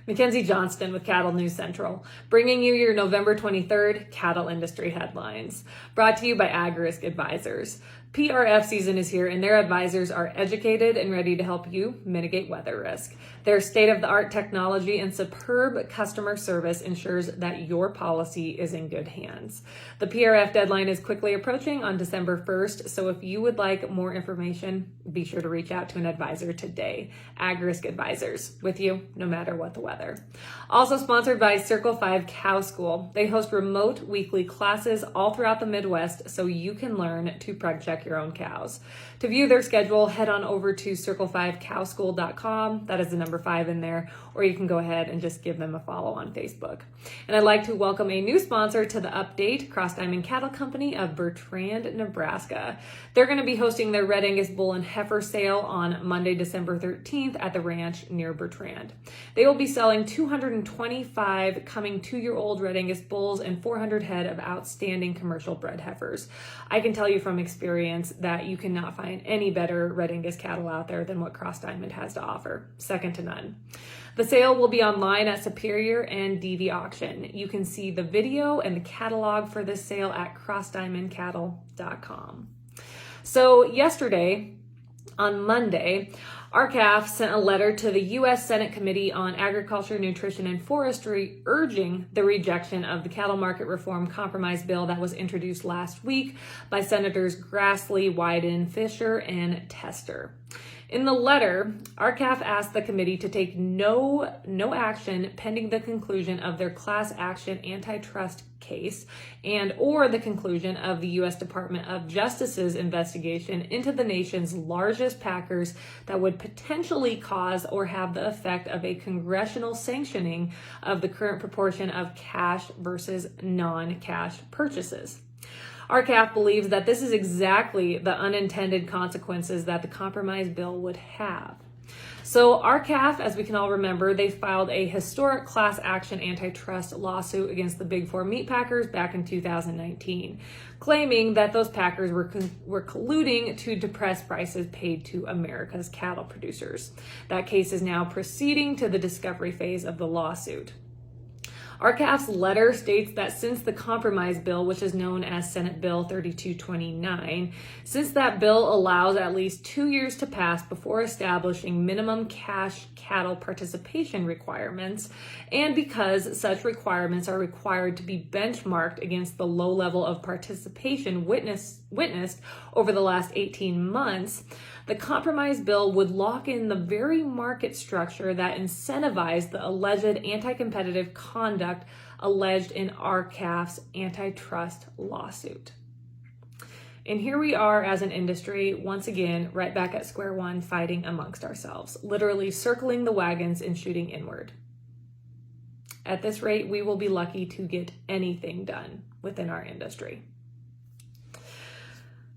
Mackenzie Johnston with Cattle News Central, bringing you your November 23rd cattle industry headlines. Brought to you by AgRisk Advisors. PRF season is here and their advisors are educated and ready to help you mitigate weather risk. Their state-of-the-art technology and superb customer service ensures that your policy is in good hands. The PRF deadline is quickly approaching on December 1st, so if you would like more information, be sure to reach out to an advisor today. AgRisk Advisors, with you no matter what the weather. Also sponsored by Circle 5 Cow School. They host remote weekly classes all throughout the Midwest so you can learn to preg check your own cows. To view their schedule, head on over to circle5cowschool.com. That is the number 5 in there, or you can go ahead and just give them a follow on Facebook. And I'd like to welcome a new sponsor to the update, Cross Diamond Cattle Company of Bertrand, Nebraska. They're going to be hosting their Red Angus Bull and Heifer sale on Monday, December 13th at the ranch near Bertrand. They will be selling 225 coming 2-year-old Red Angus bulls and 400 head of outstanding commercial bred heifers. I can tell you from experience that you cannot find any better Red Angus cattle out there than what Cross Diamond has to offer. Second to none. The sale will be online at Superior and DV Auction. You can see the video and the catalog for this sale at crossdiamondcattle.com. So yesterday, on Monday, RCALF sent a letter to the U.S. Senate Committee on Agriculture, Nutrition, and Forestry urging the rejection of the cattle market reform compromise bill that was introduced last week by Senators Grassley, Wyden, Fisher, and Tester. In the letter, RCALF asked the committee to take no action pending the conclusion of their class action antitrust case and or the conclusion of the U.S. Department of Justice's investigation into the nation's largest packers that would potentially cause or have the effect of a congressional sanctioning of the current proportion of cash versus non-cash purchases. RCALF believes that this is exactly the unintended consequences that the compromise bill would have. So RCALF, as we can all remember, they filed a historic class action antitrust lawsuit against the Big Four meat packers back in 2019, claiming that those packers were colluding to depress prices paid to America's cattle producers. That case is now proceeding to the discovery phase of the lawsuit. RCALF's letter states that since the compromise bill, which is known as Senate Bill 3229, since that bill allows at least 2 years to pass before establishing minimum cash cattle participation requirements, and because such requirements are required to be benchmarked against the low level of participation witnessed over the last 18 months, the compromise bill would lock in the very market structure that incentivized the alleged anti-competitive conduct alleged in RCALF's antitrust lawsuit. And here we are as an industry, once again, right back at square one, fighting amongst ourselves, literally circling the wagons and shooting inward. At this rate, we will be lucky to get anything done within our industry.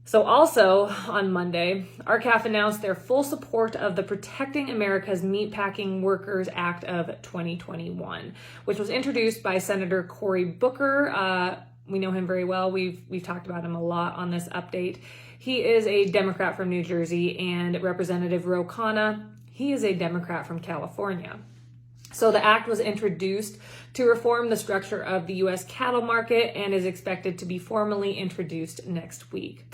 So also on Monday, RCALF announced their full support of the Protecting America's Meatpacking Workers Act of 2021, which was introduced by Senator Cory Booker. We know him very well. We've talked about him a lot on this update. He is a Democrat from New Jersey, and Representative Khanna, he is a Democrat from California. So the act was introduced to reform the structure of the U.S. cattle market and is expected to be formally introduced next week.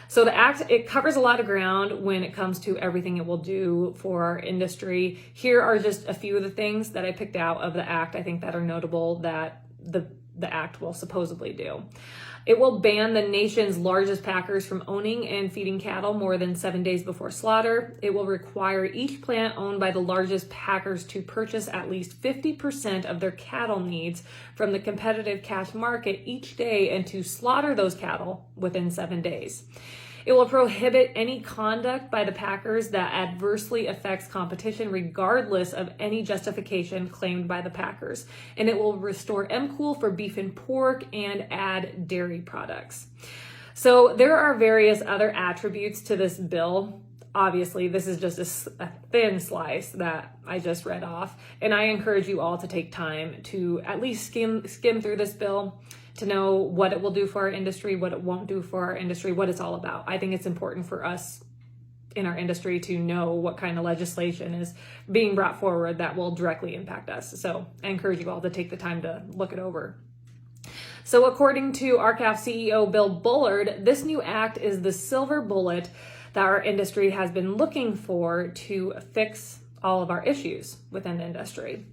So the act, it covers a lot of ground when it comes to everything it will do for our industry. Here are just a few of the things that I picked out of the act, I think, that are notable that the act will supposedly do. It will ban the nation's largest packers from owning and feeding cattle more than 7 days before slaughter. It will require each plant owned by the largest packers to purchase at least 50% of their cattle needs from the competitive cash market each day and to slaughter those cattle within 7 days. It will prohibit any conduct by the packers that adversely affects competition regardless of any justification claimed by the packers. And it will restore MCOOL for beef and pork and add dairy products. So there are various other attributes to this bill. Obviously, this is just a thin slice that I just read off. And I encourage you all to take time to at least skim through this bill, to know what it will do for our industry, what it won't do for our industry, what it's all about. I think it's important for us in our industry to know what kind of legislation is being brought forward that will directly impact us. So I encourage you all to take the time to look it over. So according to RCALF CEO Bill Bullard, this new act is the silver bullet that our industry has been looking for to fix all of our issues within the industry.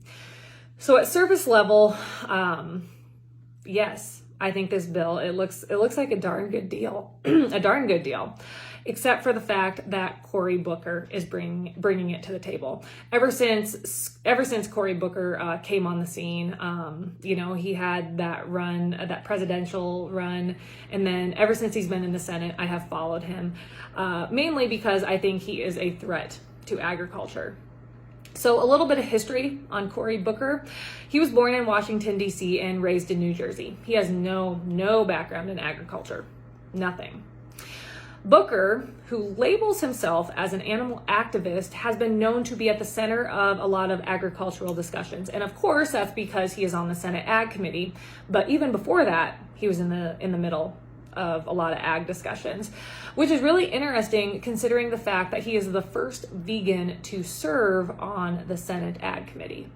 So at surface level, yes, I think this bill, it looks like a darn good deal, a darn good deal, except for the fact that Cory Booker is bringing it to the table. Ever since Cory Booker came on the scene, he had that run, that presidential run, and then ever since he's been in the Senate, I have followed him, mainly because I think he is a threat to agriculture. So a little bit of history on Cory Booker. He was born in Washington, D.C. and raised in New Jersey. He has no background in agriculture, nothing. Booker, who labels himself as an animal activist, has been known to be at the center of a lot of agricultural discussions. And of course, that's because he is on the Senate Ag Committee. But even before that, he was in the middle of a lot of ag discussions, which is really interesting considering the fact that he is the first vegan to serve on the Senate Ag Committee.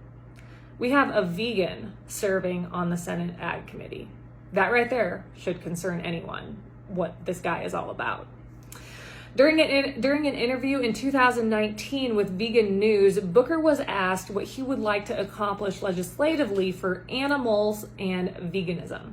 We have a vegan serving on the Senate Ag Committee. That right there should concern anyone, what this guy is all about. During an interview in 2019 with Vegan News, Booker was asked what he would like to accomplish legislatively for animals and veganism.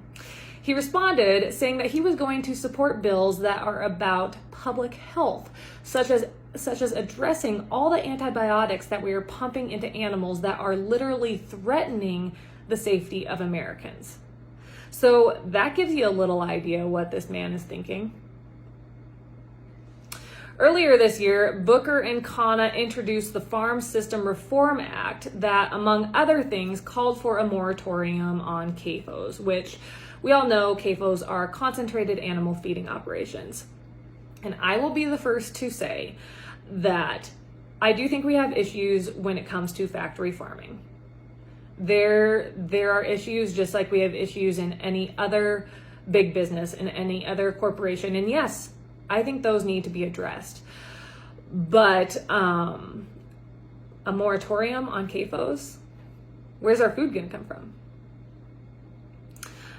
He responded saying that he was going to support bills that are about public health, such as addressing all the antibiotics that we are pumping into animals that are literally threatening the safety of Americans. So that gives you a little idea what this man is thinking. Earlier this year, Booker and Khanna introduced the Farm System Reform Act that, among other things, called for a moratorium on CAFOs, which we all know CAFOs are concentrated animal feeding operations. And I will be the first to say that I do think we have issues when it comes to factory farming. There are issues just like we have issues in any other big business, in any other corporation. And yes, I think those need to be addressed. But a moratorium on CAFOs, where's our food going to come from?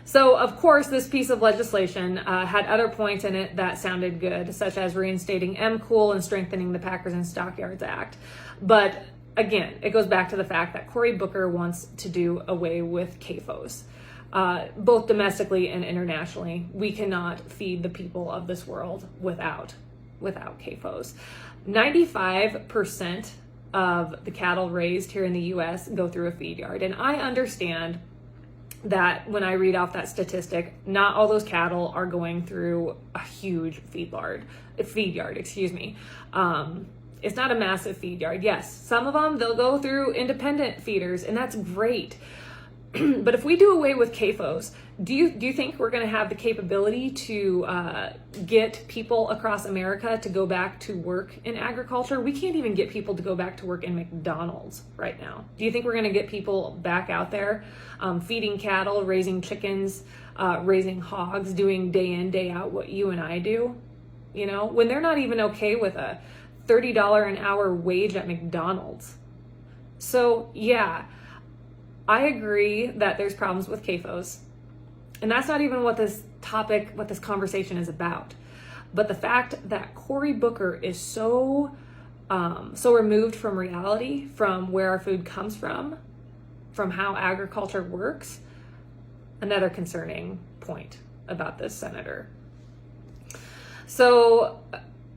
So, of course, this piece of legislation had other points in it that sounded good, such as reinstating MCOOL and strengthening the Packers and Stockyards Act. But again, it goes back to the fact that Cory Booker wants to do away with CAFOs. Both domestically and internationally. We cannot feed the people of this world without CAFOs. 95% of the cattle raised here in the U.S. go through a feed yard. And I understand that when I read off that statistic, not all those cattle are going through a huge feed yard, excuse me. It's not a massive feed yard. Yes, some of them, they'll go through independent feeders, and that's great. But if we do away with CAFOs, do you think we're going to have the capability to get people across America to go back to work in agriculture? We can't even get people to go back to work in McDonald's right now. Do you think we're going to get people back out there feeding cattle, raising chickens, raising hogs, doing day in, day out what you and I do? You know, when they're not even okay with a $30 an hour wage at McDonald's. So yeah, I agree that there's problems with CAFOs, and that's not even what this conversation is about. But the fact that Cory Booker is so removed from reality, from where our food comes from how agriculture works, another concerning point about this senator. So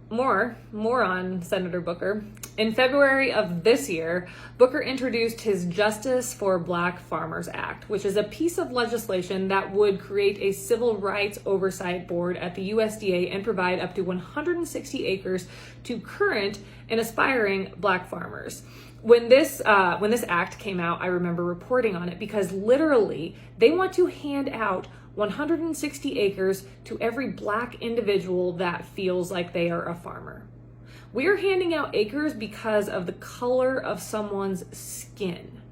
more on Senator Booker. In February of this year, Booker introduced his Justice for Black Farmers Act, which is a piece of legislation that would create a civil rights oversight board at the USDA and provide up to 160 acres to current and aspiring Black farmers. When this act came out, I remember reporting on it because literally they want to hand out 160 acres to every Black individual that feels like they are a farmer. We are handing out acres because of the color of someone's skin.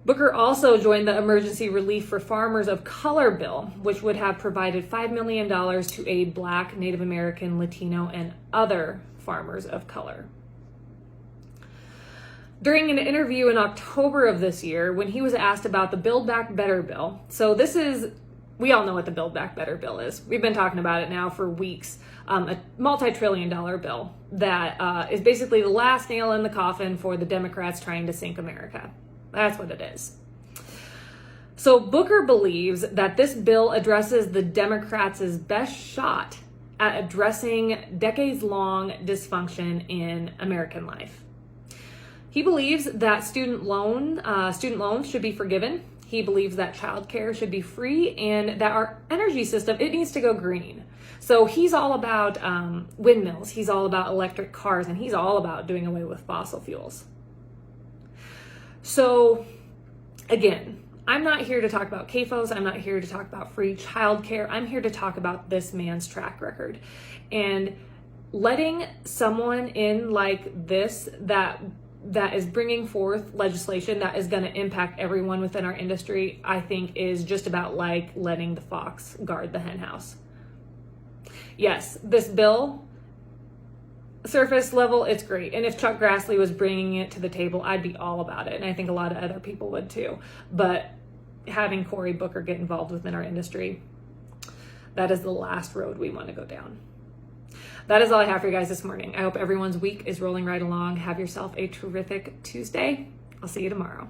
Booker also joined the Emergency Relief for Farmers of Color bill, which would have provided $5 million to aid Black, Native American, Latino, and other farmers of color. During an interview in October of this year, when he was asked about the Build Back Better bill, so we all know what the Build Back Better bill is. We've been talking about it now for weeks. A multi-trillion-dollar bill that is basically the last nail in the coffin for the Democrats trying to sink America. That's what it is. So Booker believes that this bill addresses the Democrats' best shot at addressing decades-long dysfunction in American life. He believes that student loans should be forgiven. He believes that childcare should be free and that our energy system, it needs to go green. So he's all about windmills, he's all about electric cars, and he's all about doing away with fossil fuels. So again, I'm not here to talk about CAFOs. I'm not here to talk about free childcare. I'm here to talk about this man's track record. And letting someone in like this that is bringing forth legislation that is going to impact everyone within our industry, I think is just about like letting the fox guard the hen house. Yes, this bill, surface level, it's great. And if Chuck Grassley was bringing it to the table, I'd be all about it. And I think a lot of other people would too. But having Cory Booker get involved within our industry, that is the last road we want to go down. That is all I have for you guys this morning. I hope everyone's week is rolling right along. Have yourself a terrific Tuesday. I'll see you tomorrow.